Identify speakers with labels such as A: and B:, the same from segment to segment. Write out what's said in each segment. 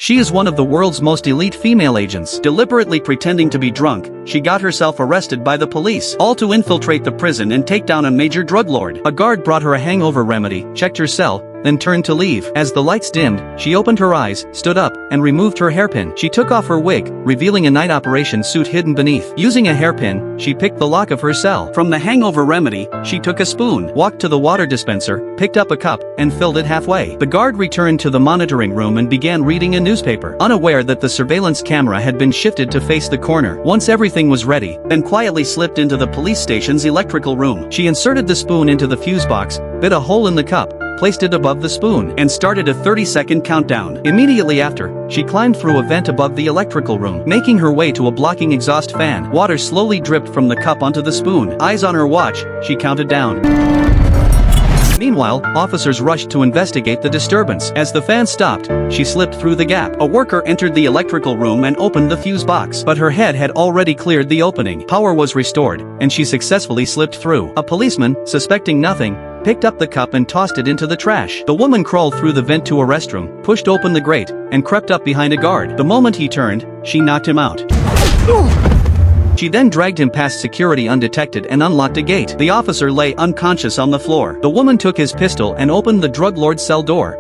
A: She is one of the world's most elite female agents. Deliberately pretending to be drunk, she got herself arrested by the police, all to infiltrate the prison and take down a major drug lord. A guard brought her a hangover remedy, checked her cell, then turned to leave. As the lights dimmed, she opened her eyes, stood up, and removed her hairpin. She took off her wig, revealing a night operation suit hidden beneath. Using a hairpin, she picked the lock of her cell. From the hangover remedy, she took a spoon, walked to the water dispenser, picked up a cup, and filled it halfway. The guard returned to the monitoring room and began reading a newspaper, unaware that the surveillance camera had been shifted to face the corner. Once everything was ready, then quietly slipped into the police station's electrical room. She inserted the spoon into the fuse box, bit a hole in the cup, placed it above the spoon, and started a 30-second countdown. Immediately after, she climbed through a vent above the electrical room, making her way to a blocking exhaust fan. Water slowly dripped from the cup onto the spoon. Eyes on her watch, she counted down. Meanwhile, officers rushed to investigate the disturbance. As the fan stopped, she slipped through the gap. A worker entered the electrical room and opened the fuse box, but her head had already cleared the opening. Power was restored, and she successfully slipped through. A policeman, suspecting nothing, picked up the cup and tossed it into the trash. The woman crawled through the vent to a restroom, pushed open the grate, and crept up behind a guard. The moment he turned, she knocked him out. She then dragged him past security undetected and unlocked a gate. The officer lay unconscious on the floor. The woman took his pistol and opened the drug lord's cell door.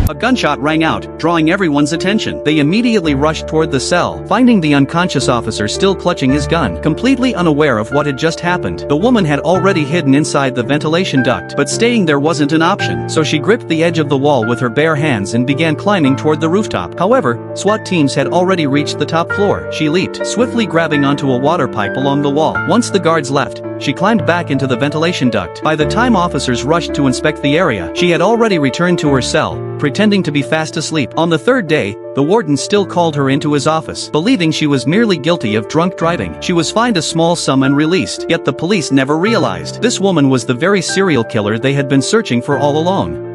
A: A gunshot rang out, drawing everyone's attention. They immediately rushed toward the cell, finding the unconscious officer still clutching his gun, completely unaware of what had just happened. The woman had already hidden inside the ventilation duct, but staying there wasn't an option, so she gripped the edge of the wall with her bare hands and began climbing toward the rooftop. However, SWAT teams had already reached the top floor. She leaped, swiftly grabbing onto a water pipe along the wall. Once the guards left, she climbed back into the ventilation duct. By the time officers rushed to inspect the area, she had already returned to her cell, pretending to be fast asleep. On the third day, the warden still called her into his office, believing she was merely guilty of drunk driving. She was fined a small sum and released, yet the police never realized this woman was the very serial killer they had been searching for all along.